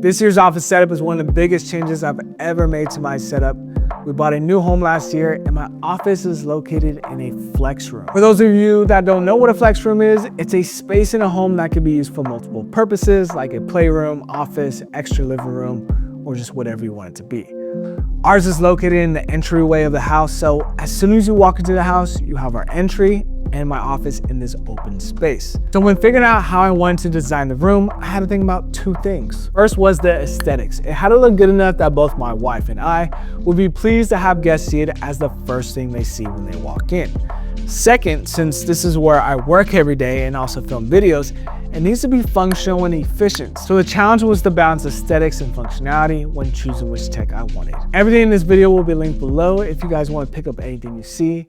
This year's office setup is one of the biggest changes I've ever made to my setup. We bought a new home last year and my office is located in a flex room. For those of you that don't know what a flex room is, it's a space in a home that can be used for multiple purposes, like a playroom, office, extra living room, or just whatever you want it to be. Ours is located in the entryway of the house, so as soon as you walk into the house, you have our entry and my office in this open space. So when figuring out how I wanted to design the room, I had to think about two things. First was the aesthetics. It had to look good enough that both my wife and I would be pleased to have guests see it as the first thing they see when they walk in. Second, since this is where I work every day and also film videos, it needs to be functional and efficient. So the challenge was to balance aesthetics and functionality when choosing which tech I wanted. Everything in this video will be linked below if you guys want to pick up anything you see.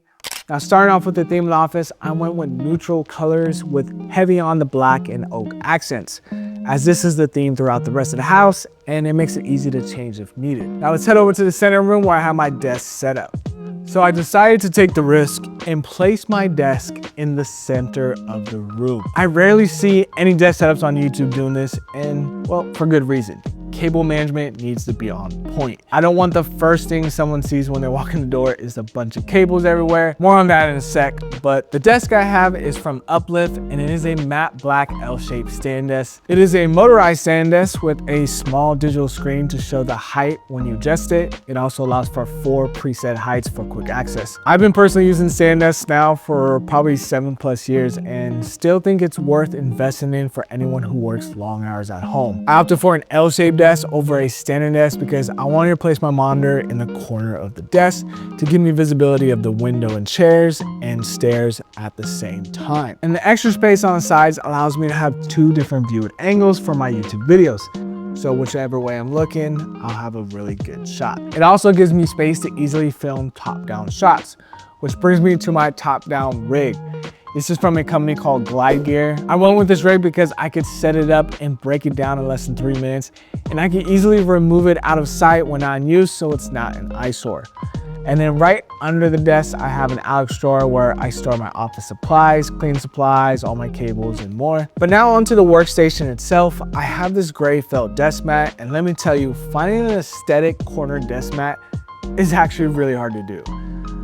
Now, starting off with the theme of the office, I went with neutral colors with heavy on the black and oak accents, as this is the theme throughout the rest of the house and it makes it easy to change if needed. Now let's head over to the center room where I have my desk set up. So I decided to take the risk and place my desk in the center of the room. I rarely see any desk setups on YouTube doing this, and well, for good reason. Cable management needs to be on point. I don't want the first thing someone sees when they walk in the door is a bunch of cables everywhere. More on that in a sec, but the desk I have is from Uplift and it is a matte black L-shaped stand desk. It is a motorized stand desk with a small digital screen to show the height when you adjust it. It also allows for 4 preset heights for quick access. I've been personally using stand desks now for probably 7+ years and still think it's worth investing in for anyone who works long hours at home. I opted for an L-shaped desk over a standing desk because I wanted to place my monitor in the corner of the desk to give me visibility of the window and chairs and stairs at the same time. And the extra space on the sides allows me to have 2 different viewing angles for my YouTube videos. So whichever way I'm looking, I'll have a really good shot. It also gives me space to easily film top-down shots, which brings me to my top-down rig. This is from a company called Glide Gear. I went with this rig because I could set it up and break it down in less than 3 minutes, and I can easily remove it out of sight when not in use so it's not an eyesore. And then right under the desk, I have an Alex drawer where I store my office supplies, cleaning supplies, all my cables and more. But now onto the workstation itself, I have this gray felt desk mat, and let me tell you, finding an aesthetic corner desk mat is actually really hard to do.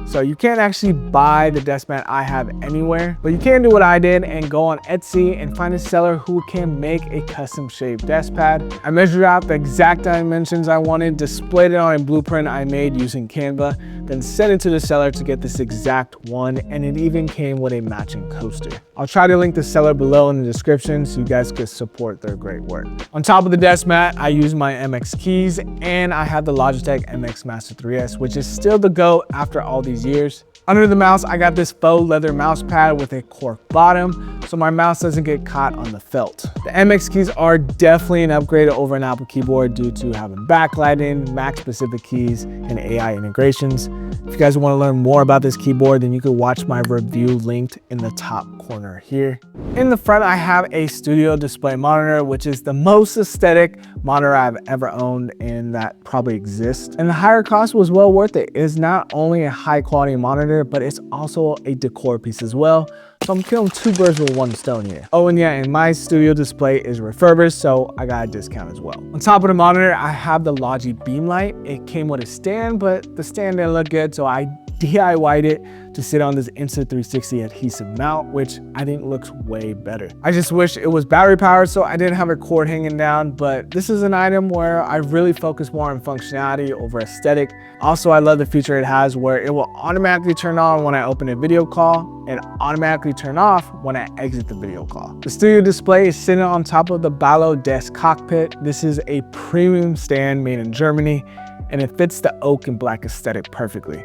So you can't actually buy the desk mat I have anywhere, but you can do what I did and go on Etsy and find a seller who can make a custom shaped desk pad. I measured out the exact dimensions I wanted, displayed it on a blueprint I made using Canva, then sent it to the seller to get this exact one, and it even came with a matching coaster. I'll try to link the seller below in the description so you guys could support their great work. On top of the desk mat, I use my MX keys and I have the Logitech MX Master 3S, which is still the GOAT after all these years. Under the mouse, I got this faux leather mouse pad with a cork bottom, so my mouse doesn't get caught on the felt. The MX keys are definitely an upgrade over an Apple keyboard due to having backlighting, Mac-specific keys, and AI integrations. If you guys want to learn more about this keyboard, then you can watch my review linked in the top corner here. In the front, I have a studio display monitor, which is the most aesthetic monitor I've ever owned and that probably exists. And the higher cost was well worth it. It is not only a high quality monitor, but it's also a decor piece as well. So I'm killing 2 birds with 1 stone here. Oh, and yeah, and my studio display is refurbished, so I got a discount as well. On top of the monitor, I have the Logi beam light. It came with a stand, but the stand didn't look good, so I DIY'd it to sit on this Insta360 adhesive mount, which I think looks way better. I just wish it was battery powered so I didn't have a cord hanging down, but this is an item where I really focus more on functionality over aesthetic. Also, I love the feature it has where it will automatically turn on when I open a video call and automatically turn off when I exit the video call. The studio display is sitting on top of the Balo desk cockpit. This is a premium stand made in Germany and it fits the oak and black aesthetic perfectly.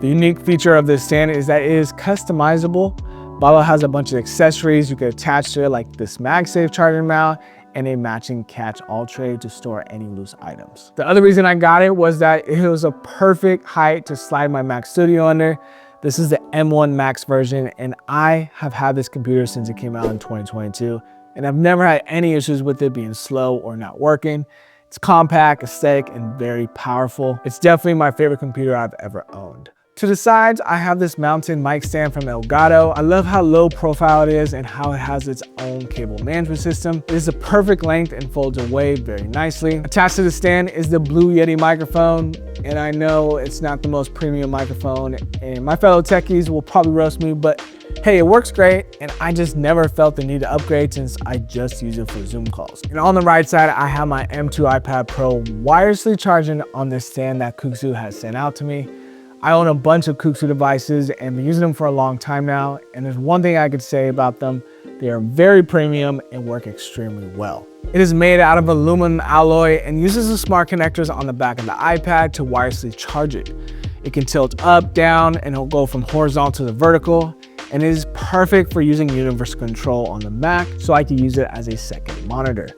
The unique feature of this stand is that it is customizable. Balo has a bunch of accessories you can attach to it, like this MagSafe charging mount and a matching catch-all tray to store any loose items. The other reason I got it was that it was a perfect height to slide my Mac Studio under. This is the M1 Max version, and I have had this computer since it came out in 2022, and I've never had any issues with it being slow or not working. It's compact, aesthetic, and very powerful. It's definitely my favorite computer I've ever owned. To the sides, I have this mounted mic stand from Elgato. I love how low profile it is and how it has its own cable management system. It is a perfect length and folds away very nicely. Attached to the stand is the Blue Yeti microphone. And I know it's not the most premium microphone and my fellow techies will probably roast me, but hey, it works great. And I just never felt the need to upgrade since I just use it for Zoom calls. And on the right side, I have my M2 iPad Pro wirelessly charging on this stand that Kuxu has sent out to me. I own a bunch of Kuxu devices and been using them for a long time now. And there's one thing I could say about them. They are very premium and work extremely well. It is made out of aluminum alloy and uses the smart connectors on the back of the iPad to wirelessly charge it. It can tilt up, down, and it'll go from horizontal to vertical. And it is perfect for using universal control on the Mac, so I can use it as a second monitor.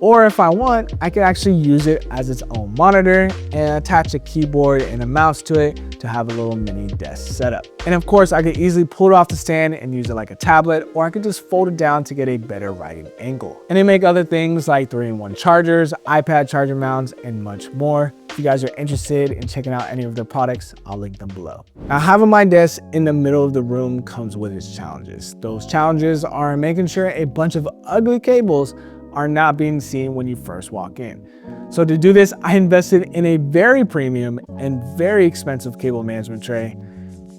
Or if I want, I can actually use it as its own monitor and attach a keyboard and a mouse to it to have a little mini desk setup. And of course, I could easily pull it off the stand and use it like a tablet, or I could just fold it down to get a better writing angle. And they make other things like 3-in-1 chargers, iPad charger mounts, and much more. If you guys are interested in checking out any of their products, I'll link them below. Now, having my desk in the middle of the room comes with its challenges. Those challenges are making sure a bunch of ugly cables are not being seen when you first walk in. So to do this, I invested in a very premium and very expensive cable management tray.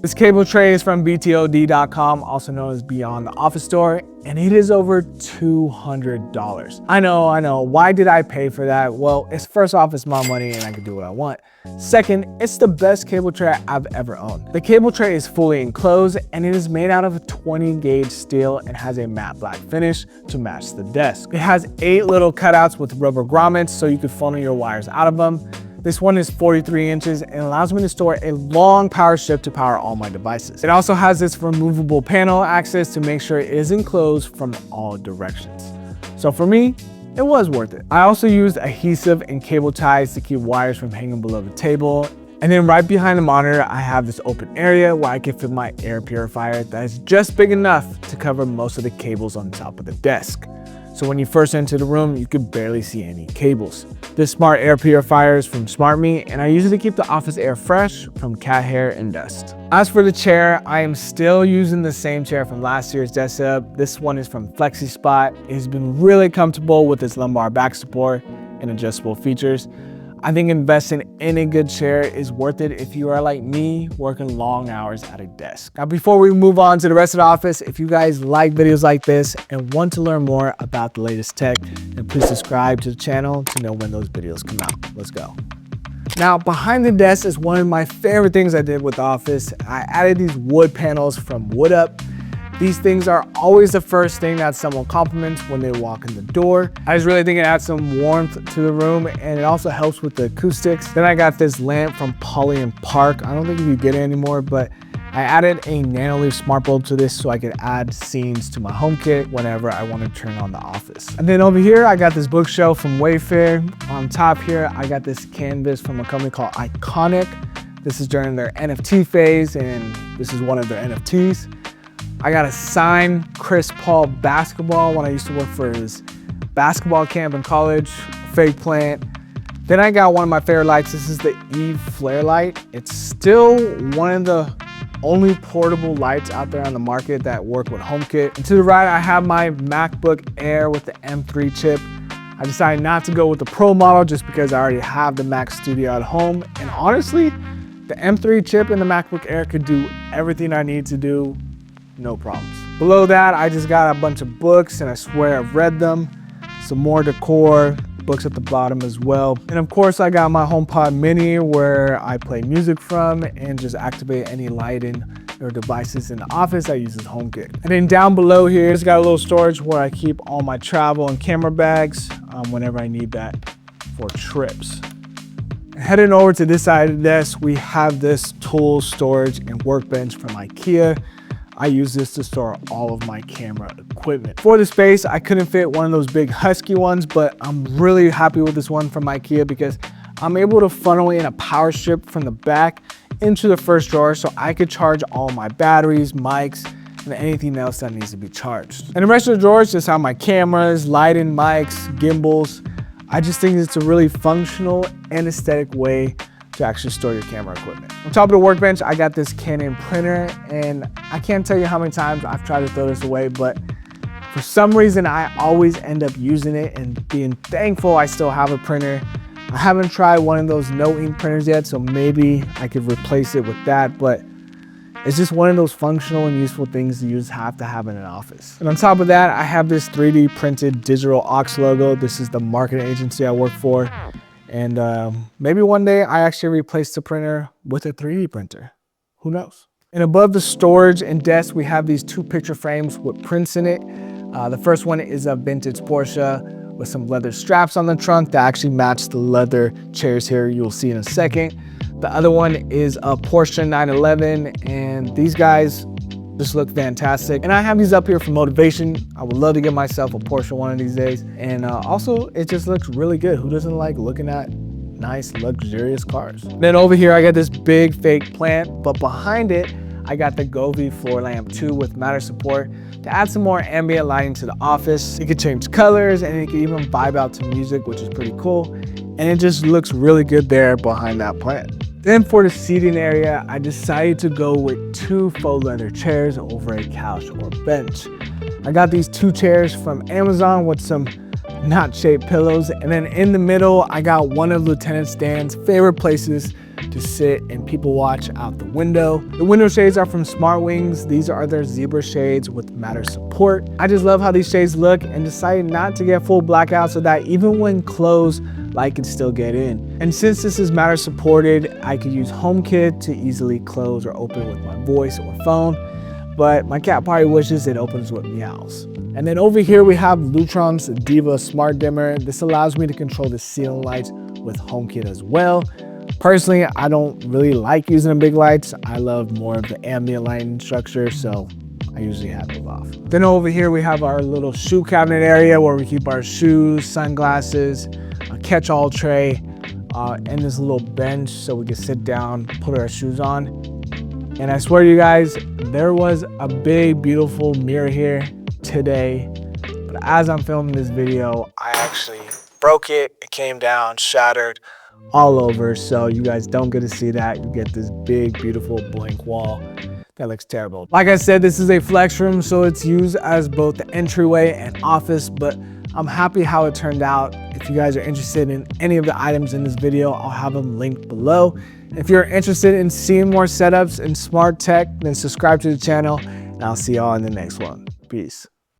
This cable tray is from btod.com, also known as Beyond the Office Store, and it is over $200. I know, why did I pay for that? Well, first off, it's my money and I can do what I want. Second, it's the best cable tray I've ever owned. The cable tray is fully enclosed and it is made out of 20-gauge steel and has a matte black finish to match the desk. It has 8 little cutouts with rubber grommets so you could funnel your wires out of them. This one is 43 inches and allows me to store a long power strip to power all my devices. It also has this removable panel access to make sure it is enclosed from all directions. So for me, it was worth it. I also used adhesive and cable ties to keep wires from hanging below the table. And then right behind the monitor, I have this open area where I can fit my air purifier that is just big enough to cover most of the cables on top of the desk. So when you first enter the room, you could barely see any cables. This smart air purifier is from SmartMe, and I use it to keep the office air fresh from cat hair and dust. As for the chair, I am still using the same chair from last year's desk setup. This one is from FlexiSpot. It has been really comfortable with its lumbar back support and adjustable features. I think investing in a good chair is worth it if you are like me, working long hours at a desk. Now, before we move on to the rest of the office, if you guys like videos like this and want to learn more about the latest tech, then please subscribe to the channel to know when those videos come out. Let's go. Now, behind the desk is one of my favorite things I did with the office. I added these wood panels from Wood Up. These things are always the first thing that someone compliments when they walk in the door. I just really think it adds some warmth to the room and it also helps with the acoustics. Then I got this lamp from Polly & Park. I don't think you can get it anymore, but I added a nanoleaf smart bulb to this so I could add scenes to my HomeKit whenever I want to turn on the office. And then over here, I got this bookshelf from Wayfair. On top here, I got this canvas from a company called Iconic. This is during their NFT phase and this is one of their NFTs. I got a signed Chris Paul basketball when I used to work for his basketball camp in college, fake plant. Then I got one of my favorite lights. This is the Eve flare light. It's still one of the only portable lights out there on the market that work with HomeKit. And to the right, I have my MacBook Air with the M3 chip. I decided not to go with the Pro model just because I already have the Mac Studio at home. And honestly, the M3 chip in the MacBook Air could do everything I need to do. No problems. Below that, I just got a bunch of books and I swear I've read them. Some more decor, books at the bottom as well. And of course, I got my HomePod Mini where I play music from and just activate any lighting or devices in the office I use as HomeKit. And then down below here, it's got a little storage where I keep all my travel and camera bags whenever I need that for trips. Heading over to this side of the desk, we have this tool storage and workbench from IKEA. I use this to store all of my camera equipment. For the space, I couldn't fit one of those big husky ones, but I'm really happy with this one from IKEA because I'm able to funnel in a power strip from the back into the first drawer so I could charge all my batteries, mics, and anything else that needs to be charged. And the rest of the drawers just have my cameras, lighting, mics, gimbals. I just think it's a really functional and aesthetic way to actually store your camera equipment. On top of the workbench, I got this Canon printer, and I can't tell you how many times I've tried to throw this away, but for some reason, I always end up using it and being thankful I still have a printer. I haven't tried one of those no ink printers yet, so maybe I could replace it with that, but it's just one of those functional and useful things you just have to have in an office. And on top of that, I have this 3D printed digital aux logo. This is the marketing agency I work for. And maybe one day I actually replace the printer with a 3D printer. Who knows? And above the storage and desk, we have these 2 picture frames with prints in it. The first one is a vintage Porsche with some leather straps on the trunk that actually match the leather chairs here you'll see in a second. The other one is a Porsche 911, and these guys just look fantastic. And I have these up here for motivation. I would love to get myself a Porsche one of these days. And also, it just looks really good. Who doesn't like looking at nice, luxurious cars? Then over here, I got this big fake plant, but behind it, I got the Govee floor lamp too with matter support to add some more ambient lighting to the office. It could change colors, and it could even vibe out to music, which is pretty cool. And it just looks really good there behind that plant. Then for the seating area, I decided to go with 2 faux leather chairs over a couch or bench. I got these 2 chairs from Amazon with some knot-shaped pillows, and then in the middle, I got one of Lieutenant Stan's favorite places to sit and people watch out the window. The window shades are from Smart Wings. These are their zebra shades with matter support. I just love how these shades look and decided not to get full blackout so that even when closed, light can still get in. And since this is matter supported, I could use HomeKit to easily close or open with my voice or phone, but my cat probably wishes it opens with meows. And then over here we have Lutron's Diva Smart Dimmer. This allows me to control the ceiling lights with HomeKit as well. Personally, I don't really like using the big lights. I love more of the ambient lighting structure, so I usually have those off. Then over here we have our little shoe cabinet area where we keep our shoes, sunglasses, a catch-all tray, and this little bench so we can sit down, put our shoes on. And I swear to you guys, there was a big, beautiful mirror here today, but as I'm filming this video, I actually broke it. It came down, shattered all over, so you guys don't get to see that. You get this big, beautiful blank wall. That looks terrible. Like I said, this is a flex room, so it's used as both the entryway and office, but I'm happy how it turned out. If you guys are interested in any of the items in this video, I'll have them linked below. If you're interested in seeing more setups and smart tech, then subscribe to the channel, and I'll see y'all in the next one. Peace.